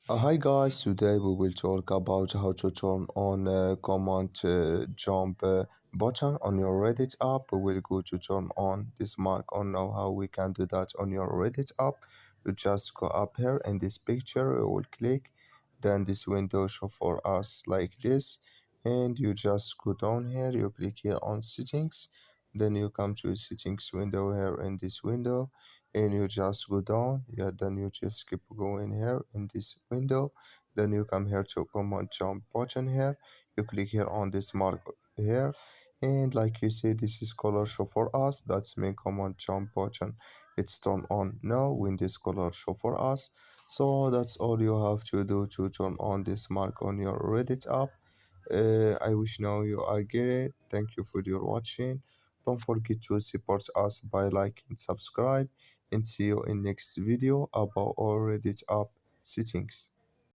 Hi guys, today we will talk about how to turn on command jump button on your Reddit app. We will go to turn on this mark on now how we can do that on your Reddit app. You just go up here in this picture, you will click, then this window show for us like this, and you just go down here, you click here on settings, then you come to settings window here in this window and you just go down, yeah, then you just keep going here in this window, then you come here to command jump button here, you click here on this mark here, and like you see this is color show for us, that's mean command jump button it's turned on now when this color show for us. So that's all you have to do to turn on this mark on your Reddit app. I wish now you are get it. Thank you for your watching. Don't forget to support us by like and subscribe, and see you in next video about our Reddit app settings.